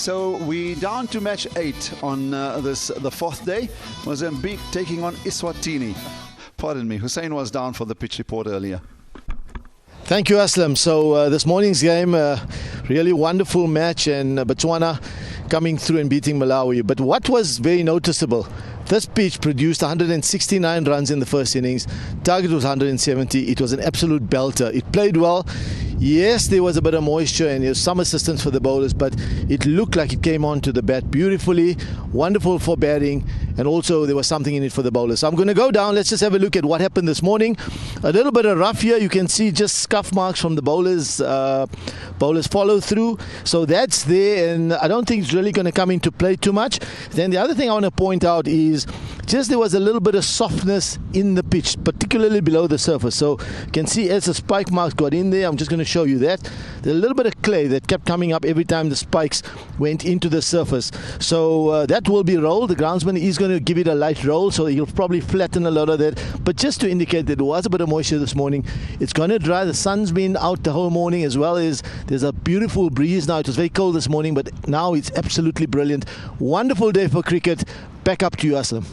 So we down to match 8 on the fourth day. Mozambique taking on Eswatini. Pardon me, Hussein was down for the pitch report earlier. Thank you, Aslam. So this morning's game, really wonderful match, and Botswana coming through and beating Malawi. But what was very noticeable, this pitch produced 169 runs in the first innings. Target was 170. It was an absolute belter. It played well. Yes, there was a bit of moisture and there was some assistance for the bowlers, but it looked like it came onto the bat beautifully. Wonderful for batting, and also there was something in it for the bowlers. So I'm going to go down. Let's just have a look at what happened this morning. A little bit of rough here. You can see just scuff marks from the bowlers. Bowlers follow through. So that's there, and I don't think it's really going to come into play too much. Then the other thing I want to point out is just there was a little bit of softness in the pitch, particularly below the surface. So you can see as the spike marks got in there, I'm just going to show you that. There's a little bit of clay that kept coming up every time the spikes went into the surface. So that will be rolled. The groundsman is going to give it a light roll, so he'll probably flatten a lot of that. But just to indicate that there was a bit of moisture this morning, it's going to dry. The sun's been out the whole morning, as well as there's a beautiful breeze now. It was very cold this morning, but now it's absolutely brilliant. Wonderful day for cricket. Back up to you, Aslam.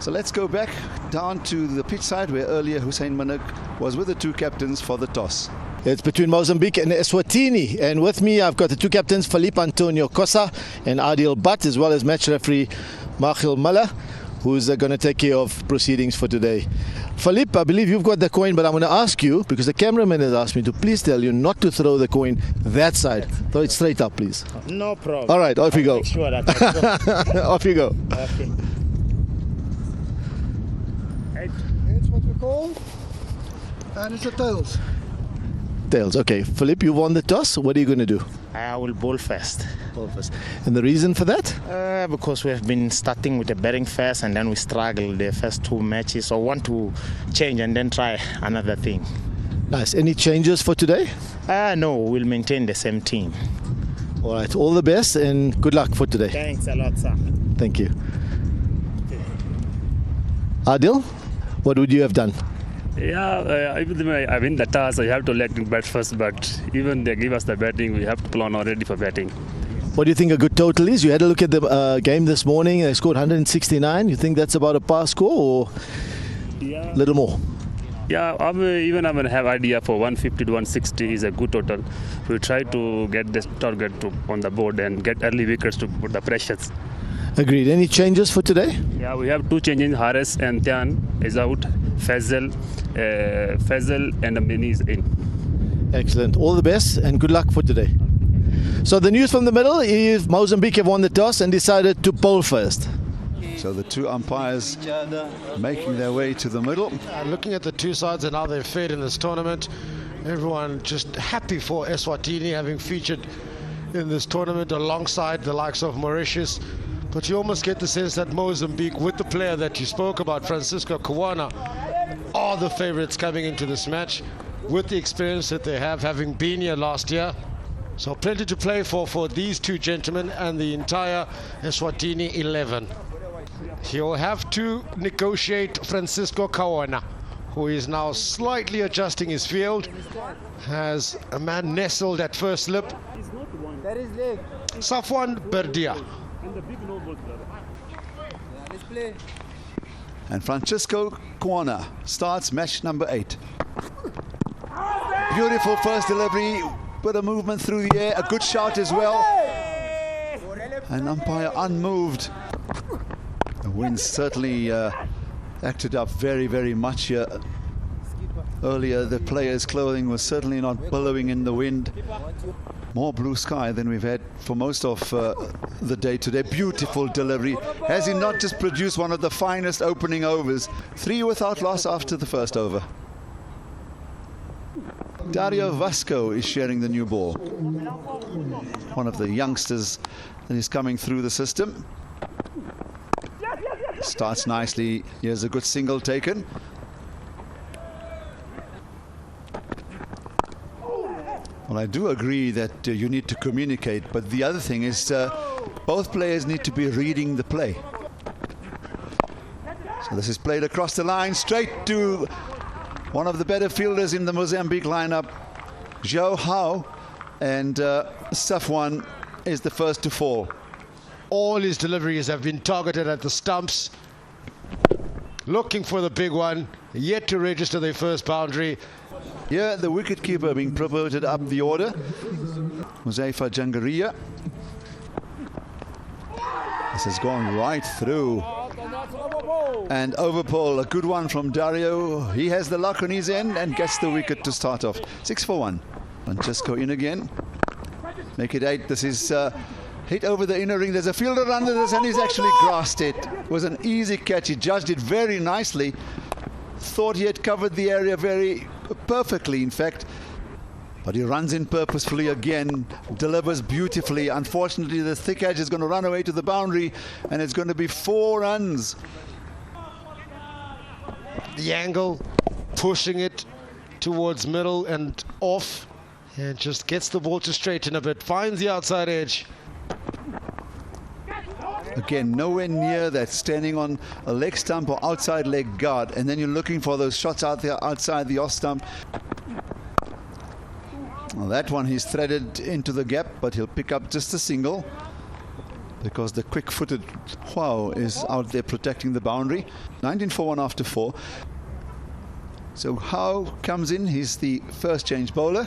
So let's go back down to the pitch side where earlier Hussein Manik was with the two captains for the toss. It's between Mozambique and Eswatini, and with me I've got the two captains, Filipe Cossa and Adil Butt, as well as match referee Michael Muller, who's going to take care of proceedings for today. Filipe, I believe you've got the coin, but I'm going to ask you, because the cameraman has asked me to please tell you not to throw the coin that side. Throw it straight up, please. No problem. All right, off you go. Make sure that Off you go. Okay. It's what we call, and it's a tails. Tails. Okay, Filipe, you won the toss. What are you going to do? I will bowl first. Bowl first. And the reason for that? Because we have been starting with the batting first, and then we struggled the first two matches. So I want to change and then try another thing. Nice. Any changes for today? No, we'll maintain the same team. All right. All the best and good luck for today. Thanks a lot, sir. Thank you. Adil, what would you have done? Yeah, even I win the toss, I have to let him bat first, but even they give us the batting, we have to plan already for batting. What do you think a good total is? You had a look at the game this morning, they scored 169. You think that's about a par score or a little more? Yeah, I'm going to have idea for 150 to 160 is a good total. We try to get this target on the board and get early wickets to put the pressures. Agreed. Any changes for today? Yeah, we have two changes. Haris and Tian is out. Faisal and Benoni is in. Excellent. All the best and good luck for today. So the news from the middle is Mozambique have won the toss and decided to bowl first. So the two umpires making their way to the middle. Looking at the two sides and how they've fared in this tournament, everyone just happy for Eswatini having featured in this tournament alongside the likes of Mauritius. But you almost get the sense that Mozambique, with the player that you spoke about, Francisco Cossa, are the favourites coming into this match with the experience that they have, having been here last year. So plenty to play for these two gentlemen and the entire Eswatini 11. He'll have to negotiate Francisco Cossa, who is now slightly adjusting his field. Has a man nestled at first slip. Safwan Berdia. And Francisco Cossa starts match number 8. Beautiful first delivery, bit of movement through the air, a good shout as well. An umpire unmoved. The wind certainly acted up very, very much here. Earlier, the players' clothing was certainly not billowing in the wind. More blue sky than we've had for most of the day today. Beautiful delivery. Has he not just produced one of the finest opening overs? 3 without loss after the first over. Dario Vasco is sharing the new ball. One of the youngsters that is coming through the system. Starts nicely. Here's a good single taken. Well, I do agree that you need to communicate, but the other thing is both players need to be reading the play. So this is played across the line, straight to one of the better fielders in the Mozambique lineup, Joe Howe, and Safwan is the first to fall. All his deliveries have been targeted at the stumps. Looking for the big one, yet to register their first boundary. Here, the wicketkeeper being promoted up the order. Muzaifa Jangaria. This has gone right through. And overpull, a good one from Dario. He has the luck on his end and gets the wicket to start off. 6 for 1. Francesco in again. Make it 8. This is hit over the inner ring. There's a fielder under this and he's actually grasped it. It was an easy catch. He judged it very nicely. Thought he had covered the area very perfectly, in fact. But he runs in purposefully again, delivers beautifully. Unfortunately, the thick edge is going to run away to the boundary and it's going to be 4 runs. The angle, pushing it towards middle and off, and just gets the ball to straighten a bit, finds the outside edge. Again, nowhere near that, standing on a leg stump or outside leg guard, and then you're looking for those shots out there outside the off stump. Well, that one he's threaded into the gap, but he'll pick up just a single because the quick-footed Huao is out there protecting the boundary. 19 for 1 after 4. So Huao comes in, he's the first change bowler.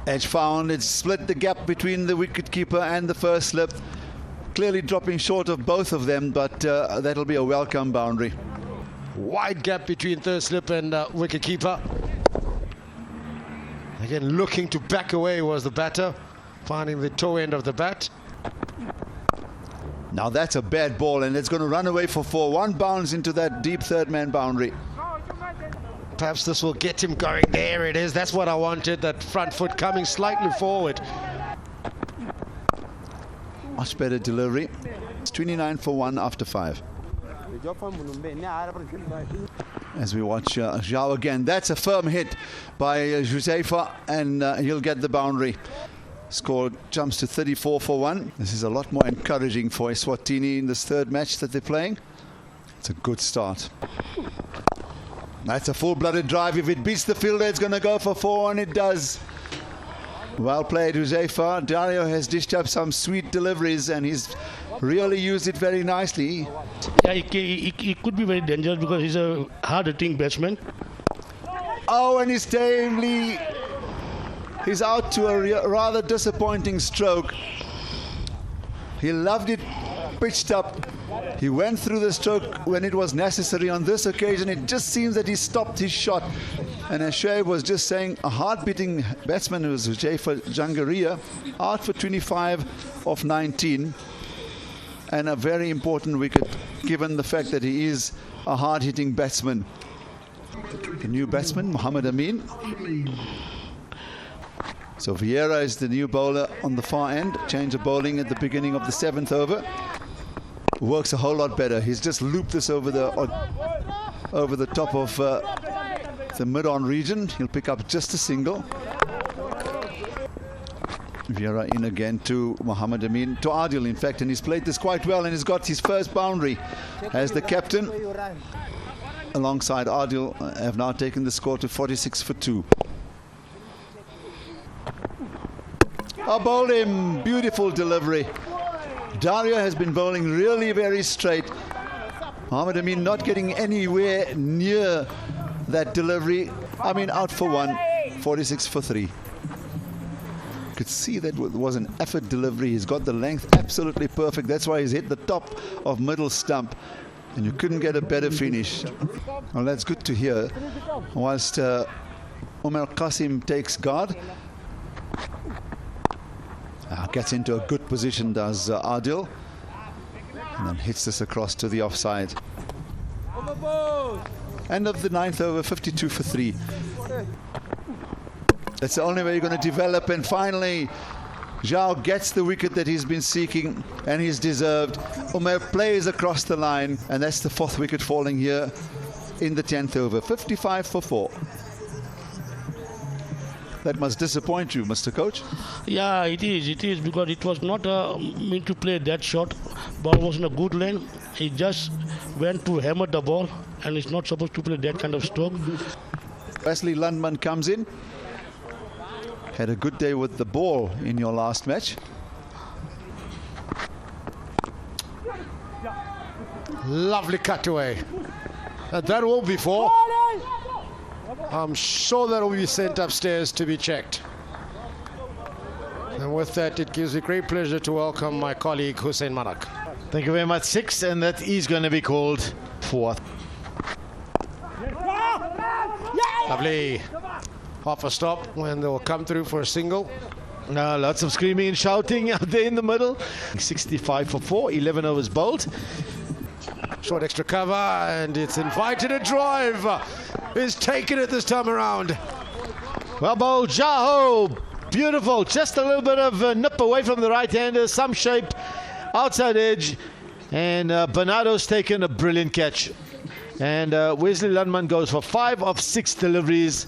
Edge found, it's split the gap between the wicketkeeper and the first slip. Clearly dropping short of both of them, but that'll be a welcome boundary. Wide gap between third slip and wicketkeeper. Again, looking to back away was the batter, finding the toe end of the bat. Now that's a bad ball and it's going to run away for 4. 1 bounce into that deep third man boundary. Perhaps this will get him going. There it is. That's what I wanted. That front foot coming slightly forward. Much better delivery. It's 29 for 1 after 5. As we watch Zhao again. That's a firm hit by Josefa and he'll get the boundary. Score jumps to 34 for 1. This is a lot more encouraging for Eswatini in this third match that they're playing. It's a good start. That's a full-blooded drive. If it beats the fielder, it's going to go for 4, and it does. Well played, Josefa. Dario has dished up some sweet deliveries, and he's really used it very nicely. Yeah, he could be very dangerous because he's a hard-hitting batsman. Oh, and he's tamely... He's out to a rather disappointing stroke. He loved it pitched up. He went through the stroke when it was necessary. On this occasion, it just seems that he stopped his shot. And as Shoaib was just saying, a hard-beating batsman was Muzaifa Jangaria, out for 25 of 19. And a very important wicket, given the fact that he is a hard-hitting batsman. The new batsman, Mohammed Amin. So Vieira is the new bowler on the far end. Change of bowling at the beginning of the 7th over. Works a whole lot better. He's just looped this over the top of the mid-on region. He'll pick up just a single. Vieira in again to Mohammed Amin, to Adil in fact, and he's played this quite well and he's got his first boundary as the captain. Alongside Adil have now taken the score to 46 for 2. Bowled him, beautiful delivery. Dario has been bowling really very straight. Mohammed Amin not getting anywhere near that delivery. Amin out for 1, 46 for 3. You could see that was an effort delivery. He's got the length absolutely perfect. That's why he's hit the top of middle stump. And you couldn't get a better finish. Well, that's good to hear. Whilst Umar Qasim takes guard. Gets into a good position, does Adil. And then hits this across to the offside. End of the 9th over, 52 for 3. That's the only way you're going to develop. And finally, Zhao gets the wicket that he's been seeking, and he's deserved. Umar plays across the line, and that's the 4th wicket falling here in the 10th over, 55 for 4. That must disappoint you, Mr. Coach. Yeah, it is because it was not meant to play that shot. Ball was in a good lane. He just went to hammer the ball, and it's not supposed to play that kind of stroke. Wesley Lundman comes in. Had a good day with the ball in your last match. Lovely cutaway. That will be four. I'm sure that will be sent upstairs to be checked. And with that, it gives me great pleasure to welcome my colleague Hussein Manak. Thank you very much. 6, and that is going to be called 4. Lovely. Half a stop when they will come through for a single. Lots of screaming and shouting out there in the middle. 65 for 4, 11 overs bowled. Short extra cover, and it's invited a drive. He's taken it this time around. Well bowled, Jaho. Beautiful. Just a little bit of a nip away from the right-hander. Some shape. Outside edge. And Bernado's taken a brilliant catch. And Wesley Lundman goes for 5 of 6 deliveries.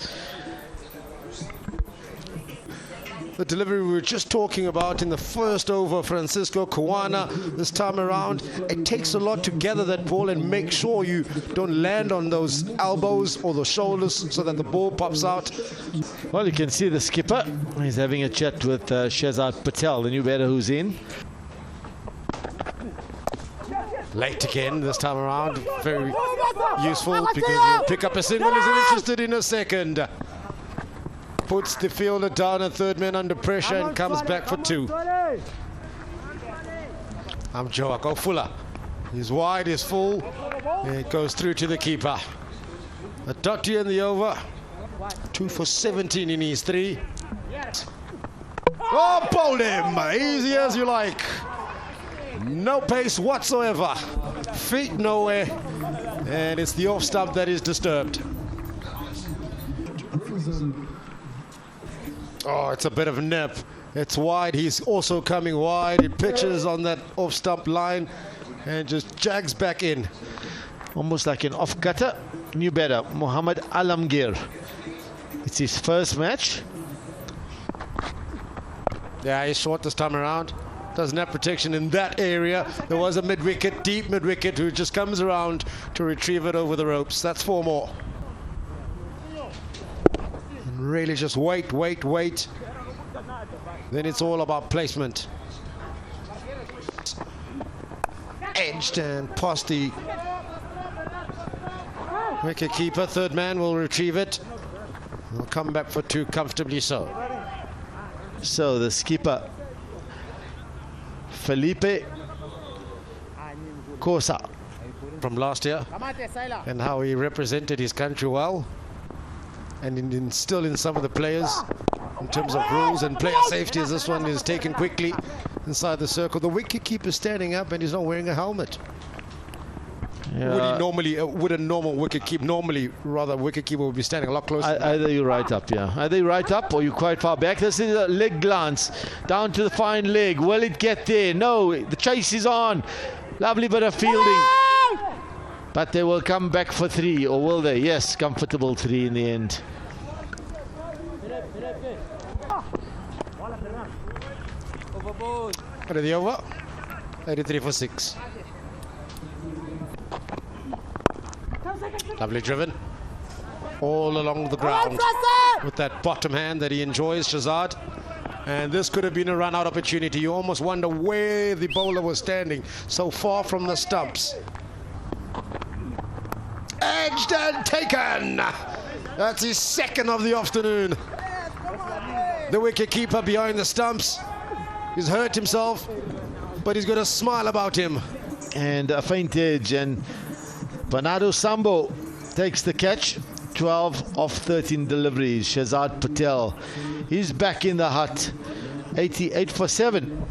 The delivery we were just talking about in the first over, Francisco Kawana, this time around. It takes a lot to gather that ball and make sure you don't land on those elbows or the shoulders so that the ball pops out. Well, you can see the skipper. He's having a chat with Shehzad Patel, the new batter who's in. Late again this time around. Very useful because you'll pick up a single. Isn't interested in a second. Puts the fielder down, a third man under pressure, and comes back for 2. Joako Fuller. He's wide, he's full, and it goes through to the keeper. A dotty in the over. 2 for 17 in his 3. Oh, bowled him! Easy as you like. No pace whatsoever. Feet nowhere. And it's the off stump that is disturbed. Oh, it's a bit of a nip. It's wide. He's also coming wide. He pitches on that off-stump line and just jags back in. Almost like an off-cutter. New batter, Mohammad Alamgir. It's his first match. Yeah, he's short this time around. Doesn't have protection in that area. There was a mid-wicket, deep mid-wicket, who just comes around to retrieve it over the ropes. That's 4 more. Really just wait. Then it's all about placement. Edged and past the wicket keeper. Third man will retrieve it. He'll come back for 2 comfortably so. So the skipper, Filipe Cossa, from last year, and how he represented his country well. And still in some of the players in terms of rules and player safety, as this one is taken quickly inside the circle. The wicketkeeper standing up and he's not wearing a helmet. Yeah. Would a normal wicketkeeper would be standing a lot closer. Either you're right up, Either you're right up or you're quite far back. This is a leg glance down to the fine leg. Will it get there? No, the chase is on. Lovely bit of fielding. But they will come back for 3, or will they? Yes, comfortable 3 in the end. What are the over? 83 for 6. Lovely driven. All along the ground with that bottom hand that he enjoys, Shehzad. And this could have been a run-out opportunity. You almost wonder where the bowler was standing, so far from the stumps. Edged and taken. That's his 2nd of the afternoon. The wicketkeeper behind the stumps. He's hurt himself, but he's got a smile about him. And a faint edge, and Bernardo Sambo takes the catch. 12 of 13 deliveries. Shehzad Patel, he's back in the hut. 88 for 7.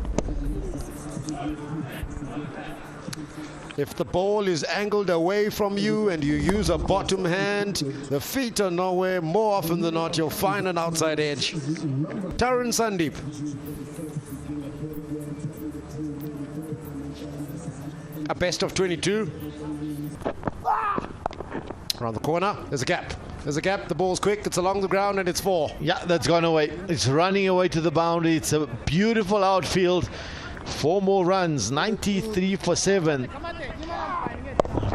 If the ball is angled away from you and you use a bottom hand, the feet are nowhere. More often than not, you'll find an outside edge. Tarun Sandeep. A best of 22. Around the corner, there's a gap. The ball's quick, it's along the ground, and it's 4. Yeah, that's gone away. It's running away to the boundary. It's a beautiful outfield. 4 more runs, 93 for 7.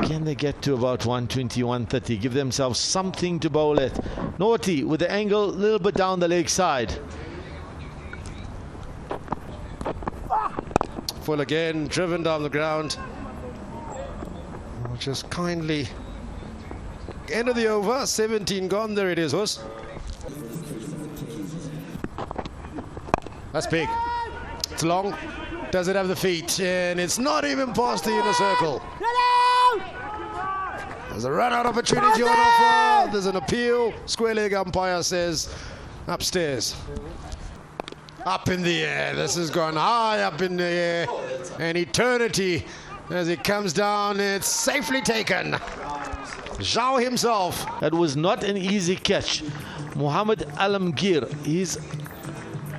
Can they get to about 120, 130? Give themselves something to bowl at. Naughty with the angle a little bit down the leg side. full again, driven down the ground. Just kindly. End of the over, 17 gone. There it is, Hus. That's big. It's long. Does it have the feet? And it's not even past the inner circle. There's a run-out opportunity on offer. There's an appeal. Square leg umpire says upstairs. Up in the air. This has gone high up in the air. An eternity as it comes down. It's safely taken. Zhao himself. That was not an easy catch. Mohammed Alamgir, he's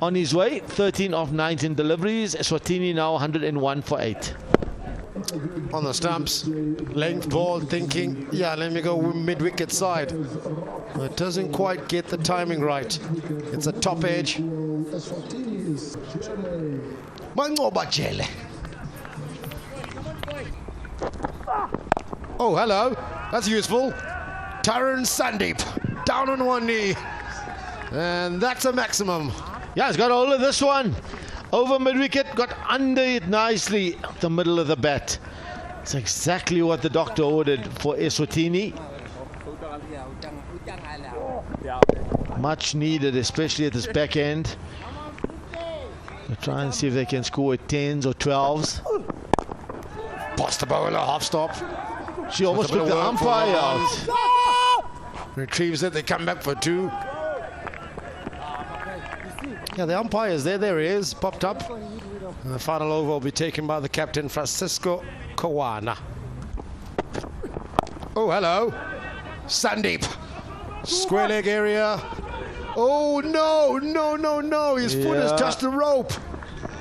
on his way. 13 of 19 deliveries. Eswatini now 101 for 8. On the stumps, length ball, thinking, yeah, let me go mid-wicket side. It doesn't quite get the timing right. It's a top edge. Oh, hello. That's useful. Tarun Sandeep down on one knee. And that's a maximum. Yeah, he's got hold of this one. Over mid-wicket, got under it nicely, the middle of the bat. It's exactly what the doctor ordered for Eswatini. Much needed, especially at this back end. They'll try and see if they can score at 10s or 12s. Past the bowler, half stop. She almost took the umpire out. Retrieves it, they come back for 2. Yeah, the umpire's there. There he is, popped up. And the final over will be taken by the captain, Francisco Cossa. Oh, hello. Sandeep. Square leg area. Oh, no. His foot has touched the rope.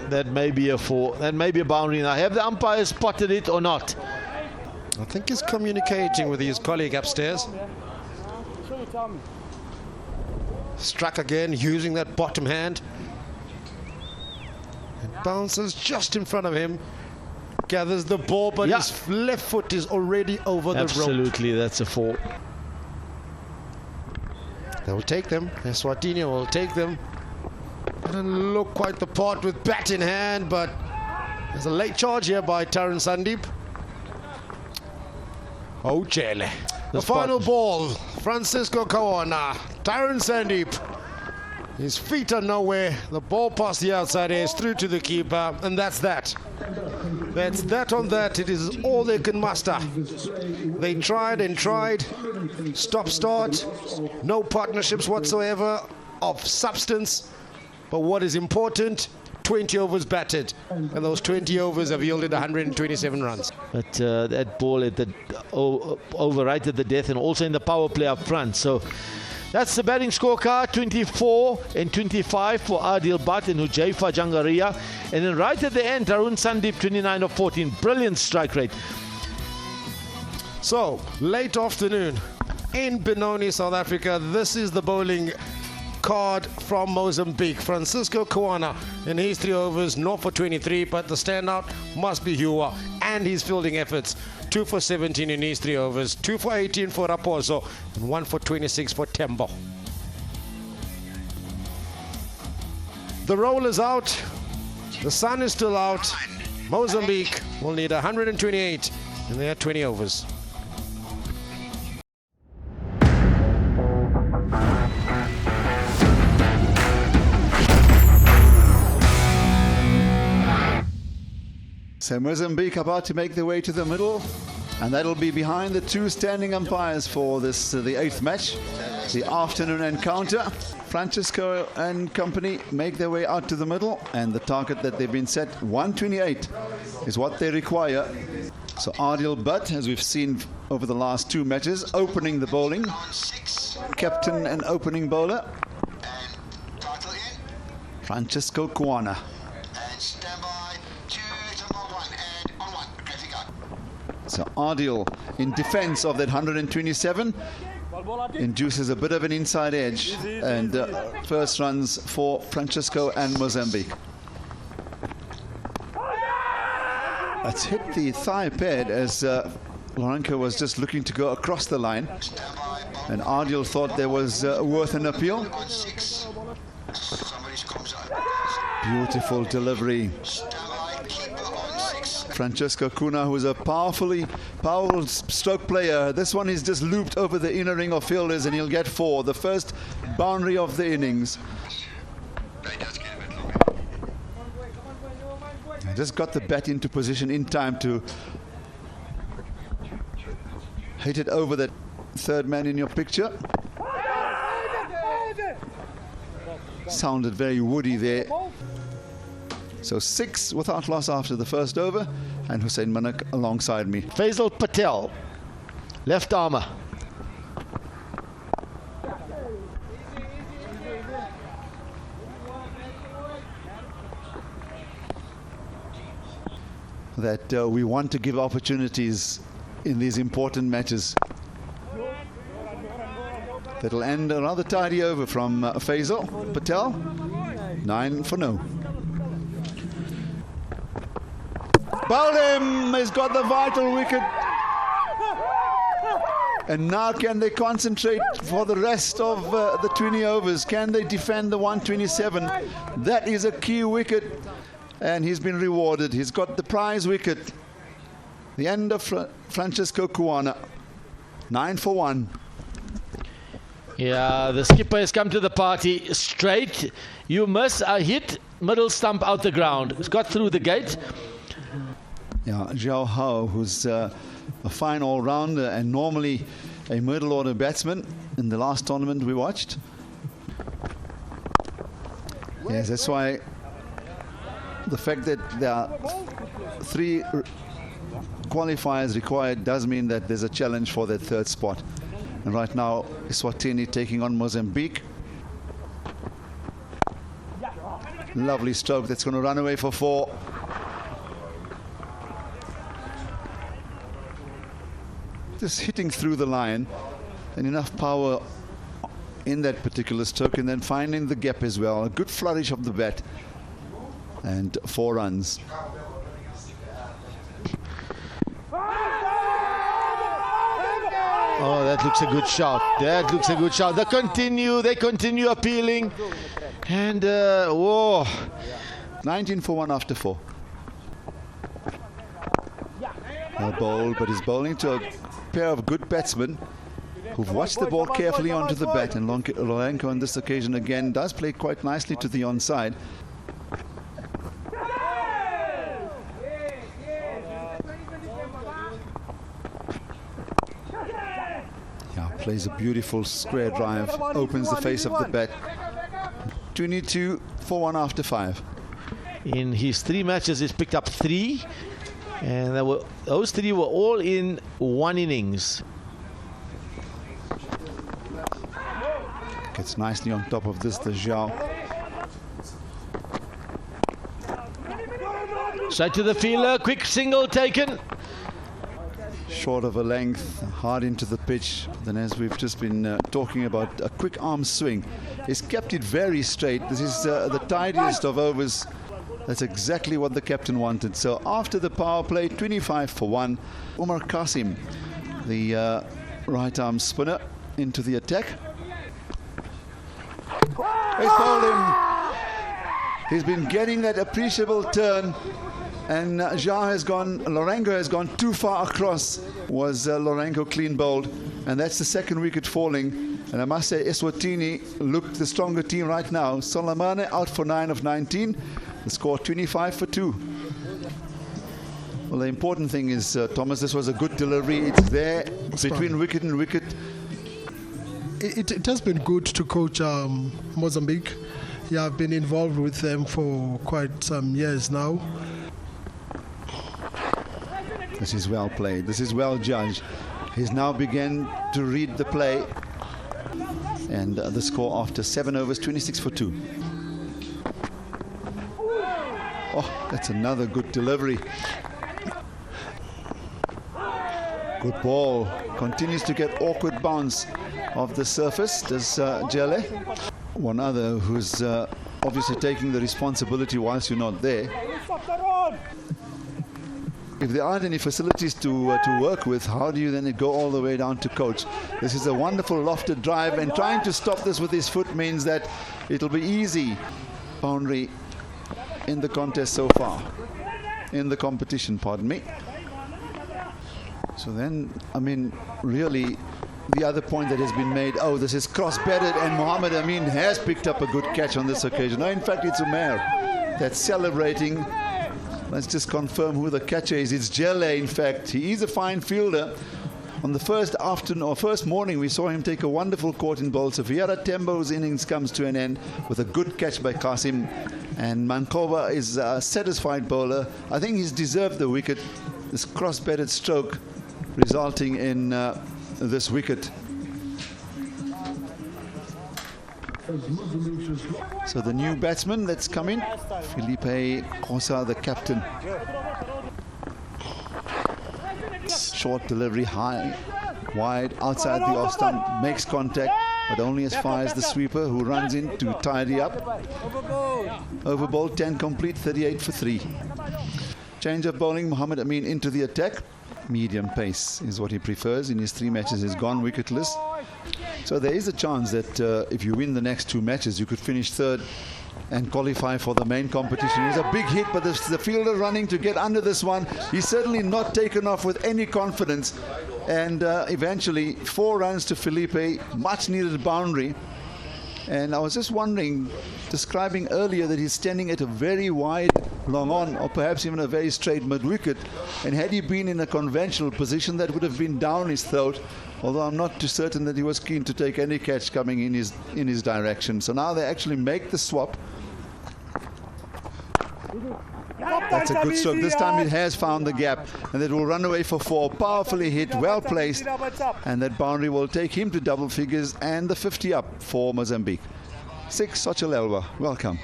That may be a 4. That may be a boundary. Now, have the umpire spotted it or not? I think he's communicating with his colleague upstairs. Struck again, using that bottom hand. It bounces just in front of him. Gathers the ball, but his left foot is already over the rope. Absolutely, that's a 4. They will take them. Eswatini will take them. Doesn't look quite the part with bat in hand, but there's a late charge here by Tarun Sandeep. Oh, Chele. The final ball, Francisco Cossa, Tarun Sandeep. His feet are nowhere. The ball past the outside edge through to the keeper, and that's that. That's that on that. It is all they can muster. They tried and tried. Stop, start. No partnerships whatsoever of substance. But what is important, 20 overs batted, and those 20 overs have yielded 127 runs. But that ball at the overrated the death, and also in the power play up front. So that's the batting scorecard: 24 and 25 for Adil Bhatt and Hujaifa Jangaria, and then right at the end, Tarun Sandeep 29 of 14. Brilliant strike rate. So late afternoon in Benoni, South Africa. This is the bowling card from Mozambique. Francisco Cossa in his 3 overs, 0 for 23, but the standout must be Hua and his fielding efforts. 2 for 17 in his 3 overs, 2 for 18 for Raposo, and 1 for 26 for Tembo. The roll is out. The sun is still out. Mozambique will need 128 in their 20 overs. So Mozambique about to make their way to the middle, and that'll be behind the 2 standing umpires for this the 8th match, the afternoon encounter. Francisco and company make their way out to the middle, and the target that they've been set, 128, is what they require. So Adil Bhatt, as we've seen over the last 2 matches, opening the bowling, captain and opening bowler, Francisco Cossa. So Adil, in defense of that 127, induces a bit of an inside edge, and first runs for Francisco and Mozambique. That's hit the thigh pad as Lorenko was just looking to go across the line, and Adil thought there was worth an appeal. Beautiful delivery Francesco Cunha, who is a powerful stroke player. This one is just looped over the inner ring of fielders and he'll get 4, the first boundary of the innings. I just got the bat into position in time to hit it over that third man in your picture. Sounded very woody there. So 6 without loss after the first over, and Hussain Manak alongside me. Faisal Patel, left armour. That we want to give opportunities in these important matches. That'll end a rather tidy over from Faisal Patel. 9 for no. Bowled him! He's got the vital wicket. And now can they concentrate for the rest of the 20 overs? Can they defend the 127? That is a key wicket. And he's been rewarded. He's got the prize wicket. The end of Francesco Cunha. 9 for 1. Yeah, the skipper has come to the party straight. You miss a hit, middle stump out the ground. It's got through the gate. Yeah, Zhao Hao, who's a fine all-rounder and normally a middle-order batsman in the last tournament we watched. Yes, that's why the fact that there are 3 qualifiers required does mean that there's a challenge for that third spot. And right now, Eswatini taking on Mozambique. Lovely stroke that's going to run away for 4. Just hitting through the line, and enough power in that particular stroke, and then finding the gap as well. A good flourish of the bat, and 4 runs. Oh, that looks a good shot. That looks a good shot. They continue appealing. And, whoa. 19 for 1 after 4. Well bowled, but he's bowling to a pair of good batsmen who've watched the ball carefully onto the bat. And Lorenko on this occasion again does play quite nicely to the onside. Plays a beautiful square drive, opens the face of the bat. 22 for 1 after 5. In his 3 matches, he's picked up 3, and those 3 were all in 1 innings. Gets nicely on top of this, the Zhao. Straight to the fielder, quick single taken. Short of a length, hard into the pitch. Then, as we've just been talking about, a quick arm swing. He's kept it very straight. This is the tidiest of overs. That's exactly what the captain wanted. So after the power play, 25 for 1. Umar Qasim, the right arm spinner, into the attack. They fouled him. He's been getting that appreciable turn. And Lorenko has gone too far across. Was Lorenko clean bowled, and that's the second wicket falling. And I must say, Eswatini looked the stronger team right now. Soleimane out for 9 of 19. The score 25 for 2. Well, the important thing is, Thomas, this was a good delivery. It's there between wicket and wicket. It has been good to coach Mozambique. Yeah, I've been involved with them for quite some years now. This is well played. This is well judged. He's now begun to read the play. And the score after 7 overs, 26 for 2. Oh, that's another good delivery. Good ball. Continues to get awkward bounce off the surface. Does Jelle. One other who's obviously taking the responsibility whilst you're not there. If there aren't any facilities to work with, how do you then go all the way down to coach? This is a wonderful lofted drive, and trying to stop this with his foot means that it'll be easy. Boundary in the contest so far. in the competition, pardon me. So then, I mean, really, the other point that has been made, oh, this is cross-bedded, and Mohammed Amin has picked up a good catch on this occasion. No, in fact, it's Umair that's celebrating. Let's just confirm who the catcher is. It's Jelle, in fact. He is a fine fielder. On the first morning, we saw him take a wonderful caught in bowl. So Viera Tembo's innings comes to an end with a good catch by Qasim. And Mankoba is a satisfied bowler. I think he's deserved the wicket. This cross-bedded stroke resulting in this wicket. So the new batsman that's come in, Filipe Cossa, the captain. Short delivery, high, wide, outside the off stump, makes contact, but only as far as the sweeper, who runs in to tidy up. Over ball, 10 complete, 38 for 3. Change of bowling, Mohammed Amin into the attack. Medium pace is what he prefers. In his 3 matches, he's gone wicketless. So there is a chance that if you win the next 2 matches, you could finish 3rd and qualify for the main competition. It's a big hit, but the fielder running to get under this one. He's certainly not taken off with any confidence. And eventually, 4 runs to Filipe, much needed boundary. And I was just wondering, describing earlier that he's standing at a very wide long on, or perhaps even a very straight mid-wicket. And had he been in a conventional position, that would have been down his throat. Although I'm not too certain that he was keen to take any catch coming in his direction. So now they actually make the swap. That's a good stroke. This time it has found the gap, and it will run away for 4. Powerfully hit, well placed, and that boundary will take him to double figures and the 50 up for Mozambique. 6, Sochalelwa, welcome.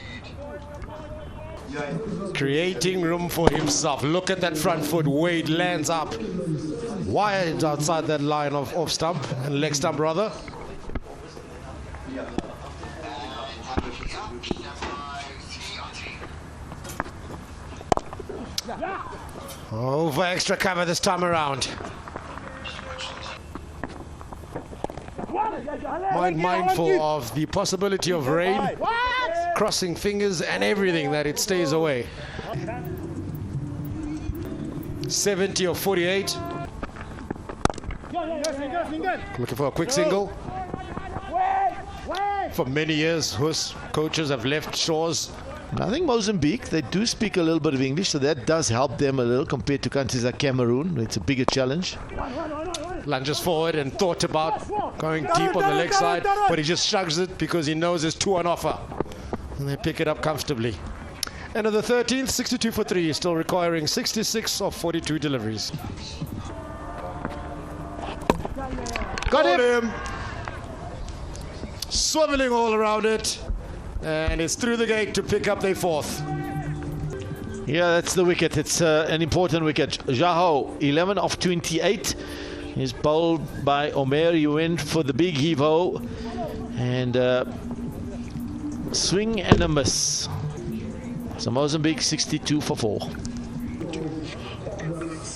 Creating room for himself. Look at that front foot. Wade lands up wide outside that line of off stump and leg stump rather. Over extra cover this time around. Mindful of the possibility of rain, crossing fingers and everything that it stays away. 70 or 48. Looking for a quick single. For many years, Hus coaches have left shores. I think Mozambique, they do speak a little bit of English, so that does help them a little compared to countries like Cameroon. It's a bigger challenge. Lunges forward and thought about going deep on the leg side, but he just shrugs it because he knows there's 2 on offer. And they pick it up comfortably. End of the 13th, 62 for 3, still requiring 66 of 42 deliveries. Got him! Swiveling all around it. And it's through the gate to pick up their 4th. Yeah, that's the wicket. It's an important wicket. Jaho, 11 of 28. He's bowled by Omer. He went for the big heave-ho. And swing and a miss. So Mozambique 62 for 4.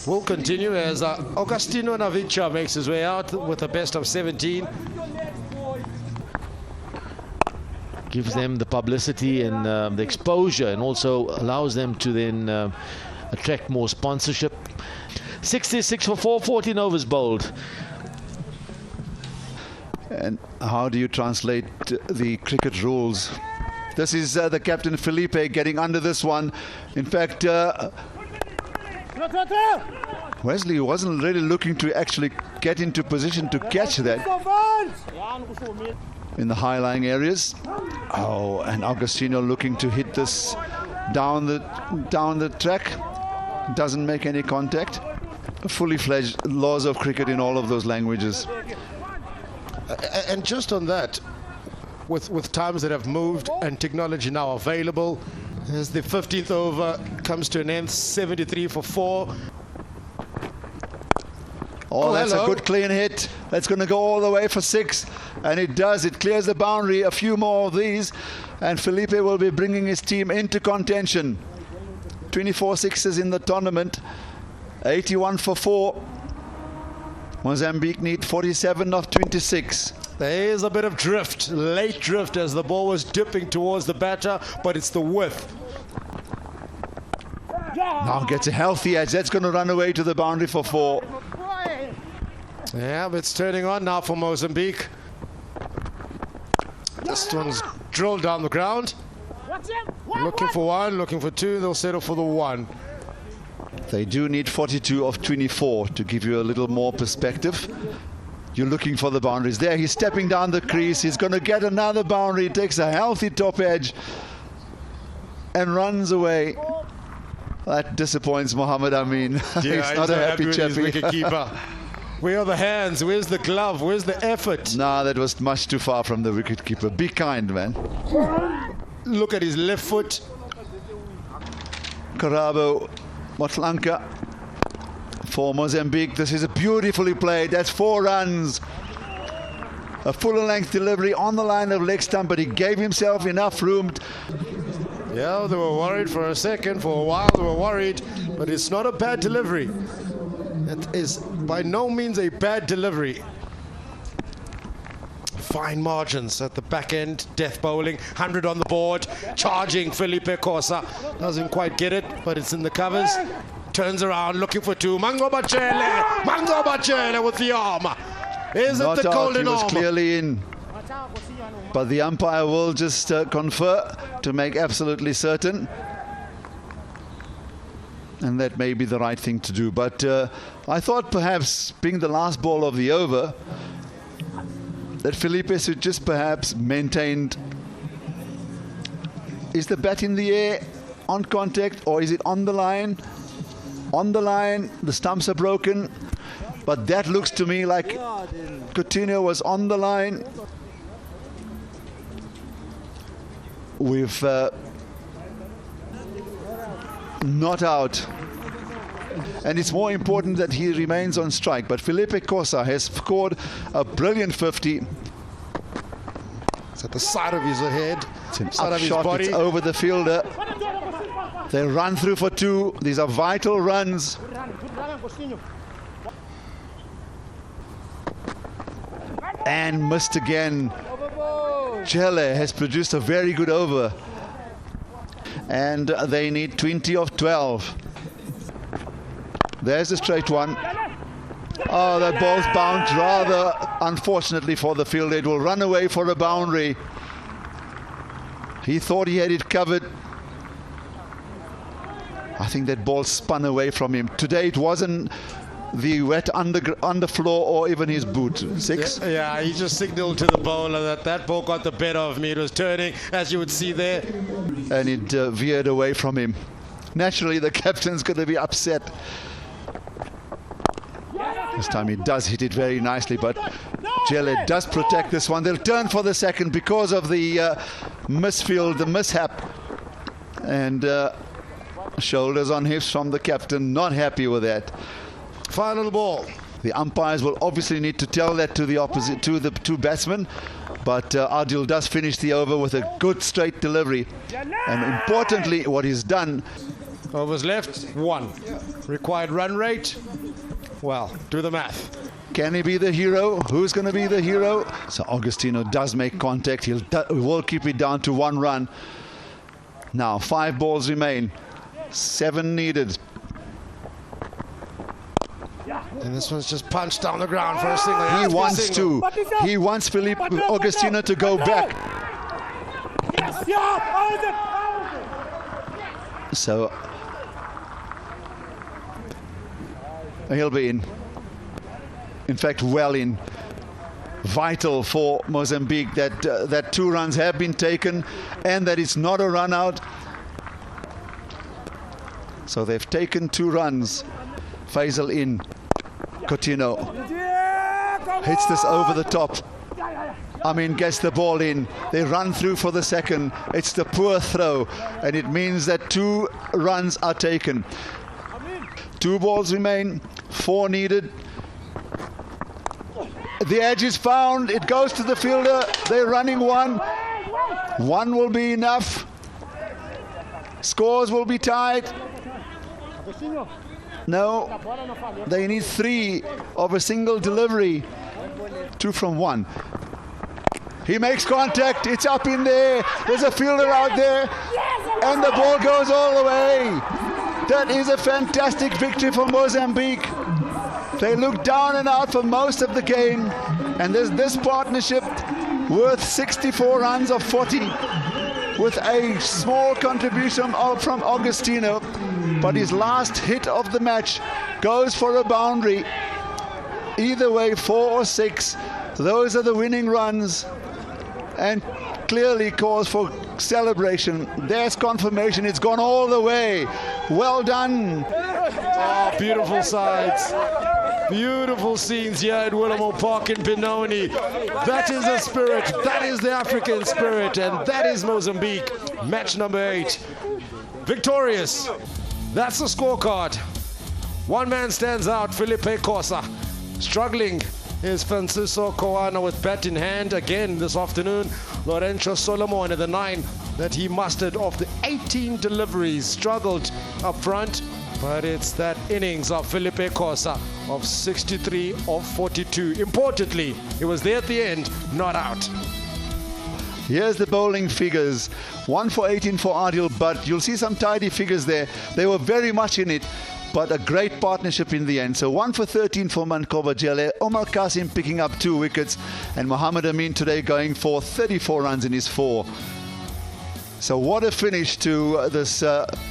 We'll continue as Augustino Navicha makes his way out with a best of 17. Gives them the publicity and the exposure, and also allows them to then attract more sponsorship. 66 for 4, 14 overs bowled. And how do you translate the cricket rules? This is the captain Filipe getting under this one. In fact, Wesley wasn't really looking to actually get into position to catch that in the high-lying areas. Oh, and Agostino looking to hit this down the track. Doesn't make any contact. Fully fledged laws of cricket in all of those languages. And just on that, with times that have moved and technology now available, as the 15th over comes to an end, 73 for 4. Oh, that's hello. A good clean hit. That's going to go all the way for 6. And it does. It clears the boundary. A few more of these. And Filipe will be bringing his team into contention. 24 sixes in the tournament. 81 for 4. Mozambique need 47 of 26. There is a bit of drift, late drift, as the ball was dipping towards the batter, but it's the width. Now gets a healthy edge. That's going to run away to the boundary for 4. Yeah, it's turning on now for Mozambique. This one's drilled down the ground. Looking for 1, looking for 2. They'll settle for the 1. They do need 42 of 24 to give you a little more perspective. You're looking for the boundaries there. He's stepping down the crease. He's going to get another boundary. He takes a healthy top edge and runs away. That disappoints Mohammed Amin. Yeah, he's not a happy chappy. Wicketkeeper. Where are the hands? Where's the glove? Where's the effort? Nah, that was much too far from the wicketkeeper. Be kind, man. Look at his left foot. Karabo Motlanka for Mozambique. This is a beautifully played. That's 4 runs. A full length delivery on the line of leg stump, but he gave himself enough room. Yeah, they were worried for a second. For a while they were worried, but it's not a bad delivery. It is by no means a bad delivery. Fine margins at the back end. Death bowling, 100 on the board. Charging Filipe Cossa. Doesn't quite get it, but it's in the covers. Turns around, looking for 2. Mango Bachele with the arm. Is it the golden arm? He was clearly in. But the umpire will just confer to make absolutely certain. And that may be the right thing to do. But I thought perhaps, being the last ball of the over, that Filipe should just perhaps maintained. Is the bat in the air on contact, or is it on the line? On the line, the stumps are broken. But that looks to me like Coutinho was on the line. We've not out. And it's more important that he remains on strike. But Filipe Cossa has scored a brilliant 50. It's at the side of his head. It's an up shot. It's over the fielder. They run through for 2. These are vital runs. And missed again. Chele has produced a very good over. And they need 20 of 12. There's a straight one. Oh, that ball's bounced rather unfortunately for the fielder. It will run away for a boundary. He thought he had it covered. I think that ball spun away from him. Today it wasn't the wet underfloor or even his boot. 6? Yeah, he just signaled to the bowler that ball got the better of me. It was turning, as you would see there. And it veered away from him. Naturally, the captain's going to be upset. This time he does hit it very nicely, but Jelle does protect this one. They'll turn for the second because of the misfield, the mishap. And shoulders on hips from the captain, not happy with that. Final ball. The umpires will obviously need to tell that to the opposite, to the 2 batsmen. But Adil does finish the over with a good straight delivery. And importantly, what he's done. Overs left, 1. Required run rate. Well, do the math. Can he be the hero? Who's going to be the hero? So Augustino does make contact. He will keep it down to 1 run. Now 5 balls remain. 7 needed. And this one's just punched down the ground for a single. He wants to. He wants Filipe Augustino to go back. So he'll be in. In fact, well in. Vital for Mozambique that 2 runs have been taken and that it's not a run out. So they've taken 2 runs. Faisal in. Coutinho hits this over the top. Amin gets the ball in. They run through for the second. It's the poor throw, and it means that 2 runs are taken. 2 balls remain, 4 needed. The edge is found. It goes to the fielder. They're running 1. 1 will be enough. Scores will be tied. No, they need 3 of a single delivery. 2 from 1. He makes contact. It's up in there. There's a fielder out there. And the ball goes all the way. That is a fantastic victory for Mozambique. They looked down and out for most of the game, and there's this partnership worth 64 runs of 40 with a small contribution from Agostino, but his last hit of the match goes for a boundary. Either way, 4 or 6, those are the winning runs, and clearly cause for celebration. There's confirmation, it's gone all the way. Well done. Oh, beautiful sides. Beautiful scenes here at Willowmoore Park in Benoni. That is the spirit, that is the African spirit, and that is Mozambique. Match number 8. Victorious. That's the scorecard. One man stands out, Filipe Cossa. Struggling is Francisco Coana with bat in hand again this afternoon. Lorenzo Solomon at the 9 that he mustered off the 18 deliveries. Struggled up front, but it's that innings of Filipe Cossa of 63 of 42. Importantly, it was there at the end, not out. Here's the bowling figures. 1 for 18 for Adil, but you'll see some tidy figures there. They were very much in it, but a great partnership in the end. So 1 for 13 for Mankova Jele, Omar Kasim picking up 2 wickets, and Mohammed Amin today going for 34 runs in his 4. So what a finish to this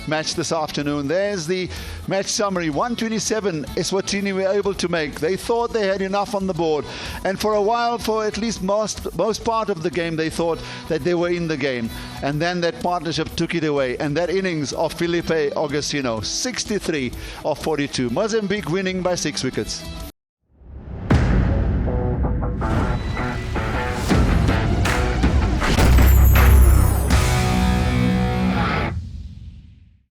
match this afternoon. There's the match summary. 127 Eswatini were able to make. They thought they had enough on the board, and for a while, for at least most part of the game, they thought that they were in the game, and then that partnership took it away, and that innings of Filipe Agostino, 63 of 42. Mozambique winning by 6 wickets.